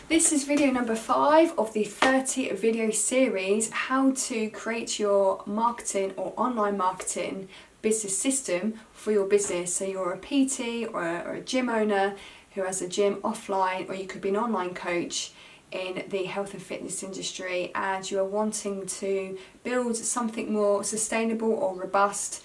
This is video number 5 of the 30 video series, how to create your marketing or online marketing business system for your business. So you're a PT or a gym owner who has a gym offline, or you could be an online coach in the health and fitness industry, and you are wanting to build something more sustainable or robust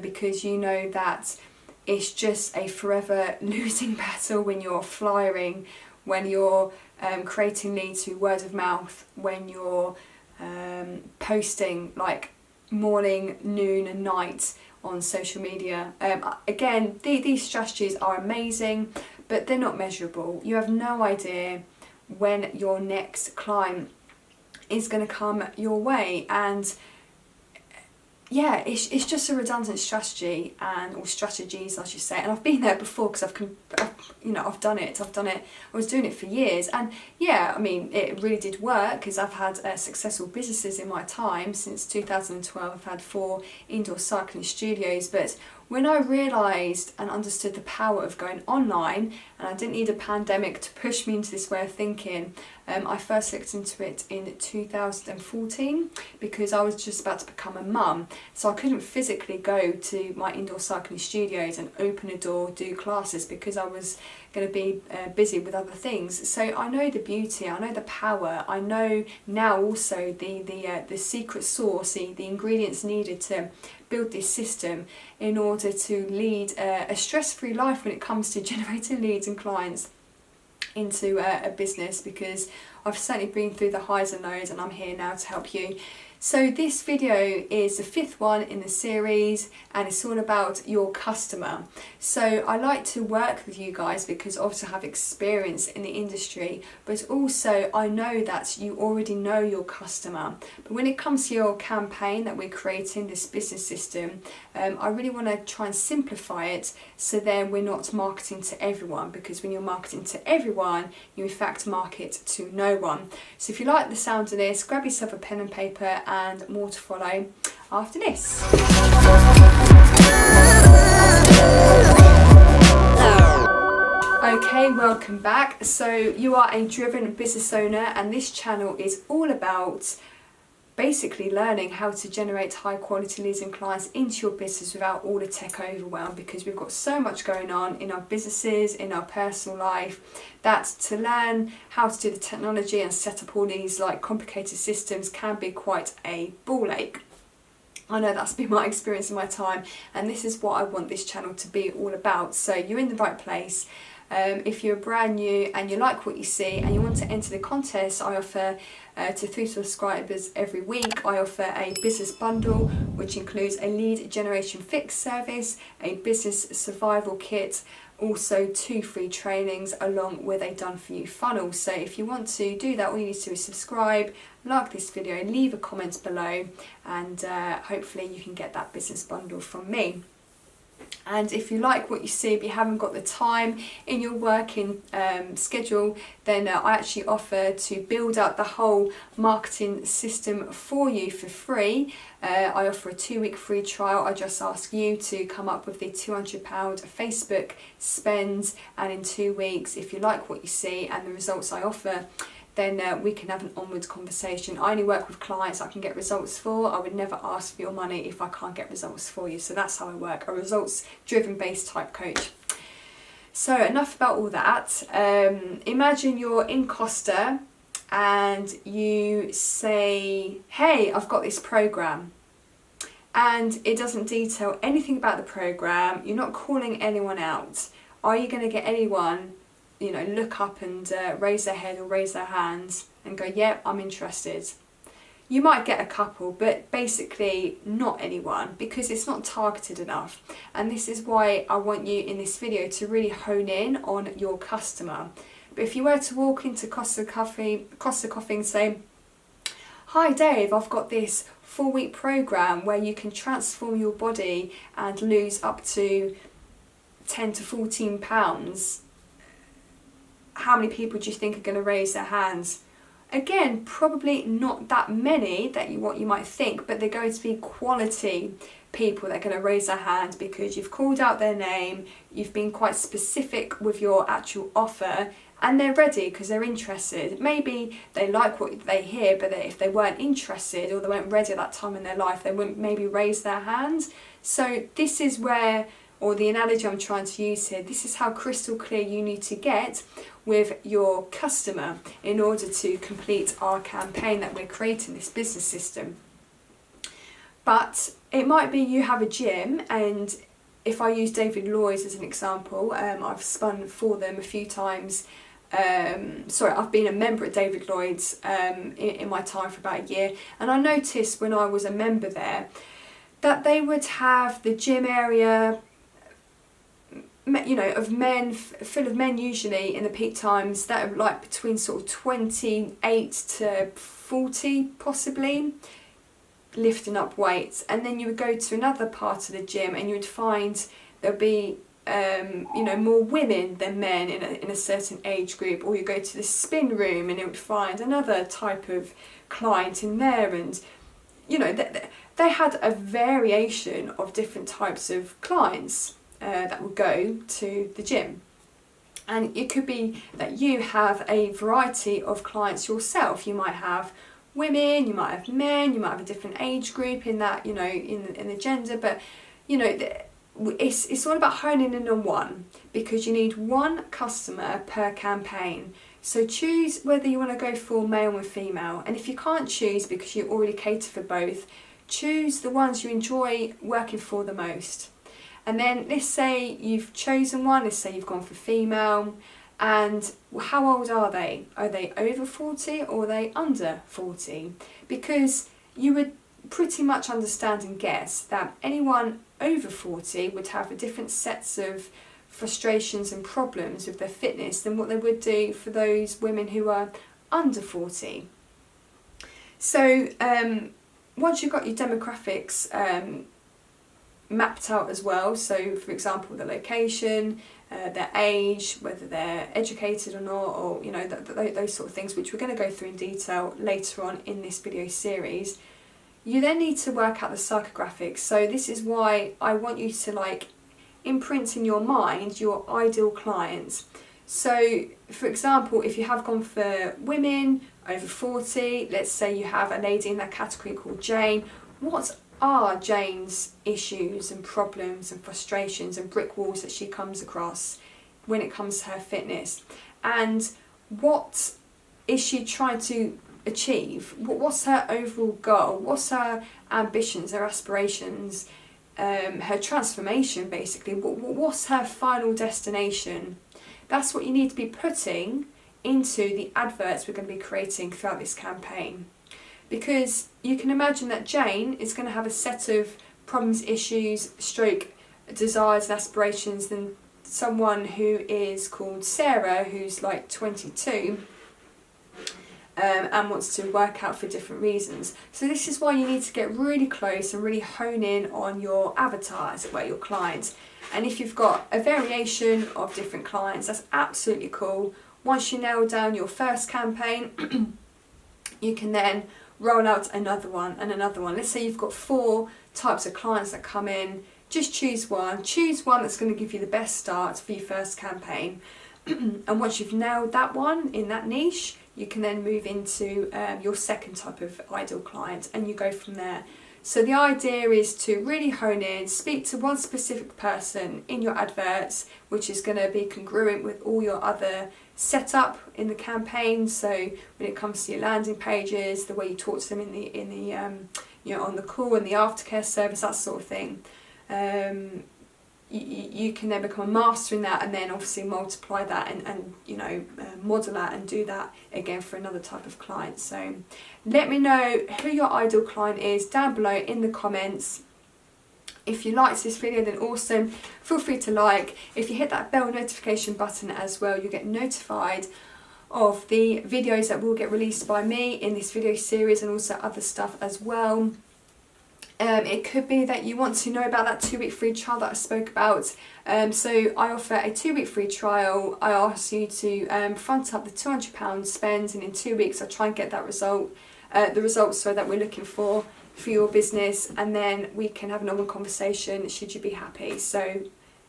because you know that it's just a forever losing battle when you're flyering, when you're creating leads through word of mouth, when you're posting like morning, noon and night on social media. Again, these strategies are amazing, but they're not measurable. You have no idea when your next client is going to come your way, and yeah, it's just a redundant strategy, or strategies I should say, and I've been there before because I've done it. I was doing it for years, and yeah, I mean it really did work because I've had successful businesses in my time. Since 2012 I've had 4 indoor cycling studios, but when I realised and understood the power of going online, and I didn't need a pandemic to push me into this way of thinking, I first looked into it in 2014 because I was just about to become a mum. So I couldn't physically go to my indoor cycling studios and open a door, do classes, because I was going to be busy with other things. So I know the beauty, I know the power, I know now also the secret sauce, the ingredients needed to build this system in order to lead a stress-free life when it comes to generating leads and clients into a business, because I've certainly been through the highs and lows, and I'm here now to help you. So this video is the 5th one in the series, and it's all about your customer. So I like to work with you guys because obviously I have experience in the industry, but also I know that you already know your customer. But when it comes to your campaign that we're creating, this business system, I really want to try and simplify it so then we're not marketing to everyone, because when you're marketing to everyone, you in fact market to no one. So if you like the sound of this, grab yourself a pen and paper, and more to follow after this. Okay, welcome back. So you are a driven business owner, and this channel is all about basically learning how to generate high quality leads and clients into your business without all the tech overwhelm, because we've got so much going on in our businesses, in our personal life, that to learn how to do the technology and set up all these like complicated systems can be quite a ball ache. I know that's been my experience in my time, and this is what I want this channel to be all about. So you're in the right place. If you're brand new and you like what you see and you want to enter the contest, I offer to 3 subscribers every week, I offer a business bundle which includes a lead generation fix service, a business survival kit, also 2 free trainings along with a done for you funnel. So if you want to do that, all you need to do is subscribe, like this video, leave a comment below, and hopefully you can get that business bundle from me. And if you like what you see but you haven't got the time in your working schedule, then I actually offer to build up the whole marketing system for you for free. I offer a 2-week free trial. I just ask you to come up with the £200 Facebook spend, and in 2 weeks, if you like what you see and the results I offer, then we can have an onwards conversation. I only work with clients I can get results for. I would never ask for your money if I can't get results for you. So that's how I work, a results driven based type coach. So enough about all that. Imagine you're in Costa and you say, hey, I've got this program, and it doesn't detail anything about the program. You're not calling anyone out. Are you going to get anyone look up and raise their head or raise their hands and go, yeah, I'm interested? You might get a couple, but basically not anyone, because it's not targeted enough. And this is why I want you in this video to really hone in on your customer. But if you were to walk into Costa Coffee and say, hi Dave, I've got this 4-week program where you can transform your body and lose up to 10 to 14 pounds, how many people do you think are going to raise their hands? Again, probably not that many what you might think, but they're going to be quality people that are going to raise their hand because you've called out their name, you've been quite specific with your actual offer, and they're ready because they're interested. Maybe they like what they hear, but if they weren't interested or they weren't ready at that time in their life, they wouldn't maybe raise their hand. So this is where, or the analogy I'm trying to use here, this is how crystal clear you need to get with your customer in order to complete our campaign that we're creating, this business system. But it might be you have a gym, and if I use David Lloyd's as an example, I've spun for them a few times. I've been a member at David Lloyd's in my time for about a year, and I noticed when I was a member there that they would have the gym area, you know, of men, full of men usually in the peak times, that are like between sort of 28 to 40 possibly, lifting up weights. And then you would go to another part of the gym and you would find there'll be more women than men in a certain age group. Or you go to the spin room and it would find another type of client in there, and you know they had a variation of different types of clients that would go to the gym. And it could be that you have a variety of clients yourself. You might have women, you might have men, you might have a different age group in that, you know, in the gender, but you know, it's all about honing in on one, because you need one customer per campaign. So choose whether you want to go for male or female, and if you can't choose because you already cater for both, choose the ones you enjoy working for the most. And then let's say you've chosen one, let's say you've gone for female, and how old are they? Are they over 40 or are they under 40? Because you would pretty much understand and guess that anyone over 40 would have a different sets of frustrations and problems with their fitness than what they would do for those women who are under 40. So once you've got your demographics mapped out as well, so for example the location, their age, whether they're educated or not, or you know those sort of things, which we're going to go through in detail later on in this video series, you then need to work out the psychographics. So this is why I want you to like imprint in your mind your ideal clients. So for example, if you have gone for women over 40, let's say you have a lady in that category called Jane, what are Jane's issues and problems and frustrations and brick walls that she comes across when it comes to her fitness? And what is she trying to achieve? What's her overall goal? What's her ambitions, her aspirations, her transformation basically? What's her final destination? That's what you need to be putting into the adverts we're going to be creating throughout this campaign. Because you can imagine that Jane is going to have a set of problems, issues, stroke, desires and aspirations than someone who is called Sarah, who's like 22 and wants to work out for different reasons. So this is why you need to get really close and really hone in on your avatar, as it were, your clients. And if you've got a variation of different clients, that's absolutely cool. Once you nail down your first campaign, you can then roll out another one and another one. Let's say you've got 4 types of clients that come in. Just choose one. Choose one that's going to give you the best start for your first campaign. And once you've nailed that one in that niche, you can then move into your second type of ideal client, and you go from there. So the idea is to really hone in, speak to one specific person in your adverts, which is going to be congruent with all your other setup in the campaign. So when it comes to your landing pages, the way you talk to them in the on the call and the aftercare service, that sort of thing. You can then become a master in that, and then obviously multiply that and model that and do that again for another type of client. So let me know who your ideal client is down below in the comments. If you liked this video, then awesome, feel free to like. If you hit that bell notification button as well, you get notified of the videos that will get released by me in this video series, and also other stuff as well. It could be that you want to know about that 2-week free trial that I spoke about. So I offer a 2-week free trial. I ask you to front up the £200 spend, and in 2 weeks I try and get that the results that we're looking for your business, and then we can have a normal conversation should you be happy. So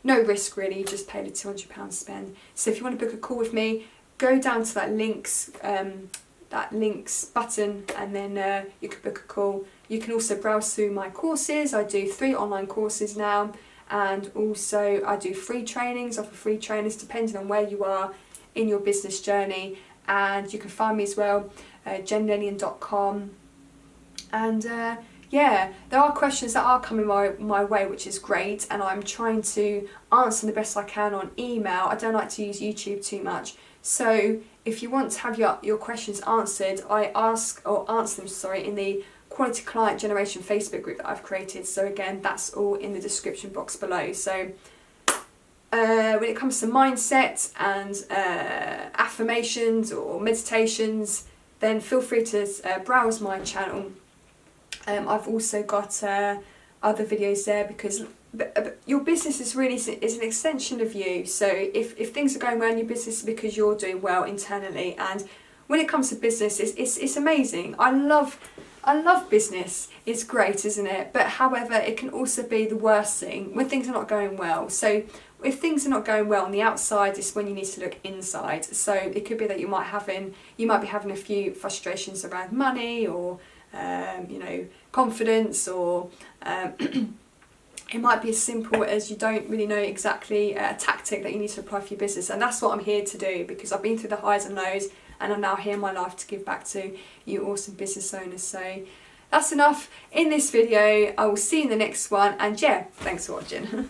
no risk really, just pay the £200 spend. So if you want to book a call with me, go down to that links button, and then you can book a call. You can also browse through my courses. I do 3 online courses now, and also I do free trainings, offer free trainings depending on where you are in your business journey. And you can find me as well, jenlillian.com. And yeah, there are questions that are coming my way, which is great, and I'm trying to answer the best I can on email. I don't like to use YouTube too much, so if you want to have your questions answered, I answer them in the Quality Client Generation Facebook group that I've created. So again, that's all in the description box below. So when it comes to mindset and affirmations or meditations, then feel free to browse my channel. I've also got other videos there, because your business is an extension of you. So if things are going well in your business, it's because you're doing well internally. And when it comes to business, it's amazing. I love business. It's great, isn't it? But however, it can also be the worst thing when things are not going well. So if things are not going well on the outside, it's when you need to look inside. So it could be that you might be having a few frustrations around money, or confidence, or it might be as simple as you don't really know exactly a tactic that you need to apply for your business. And that's what I'm here to do, because I've been through the highs and lows, and I'm now here in my life to give back to you awesome business owners. So that's enough in this video. I will see you in the next one, and yeah, thanks for watching.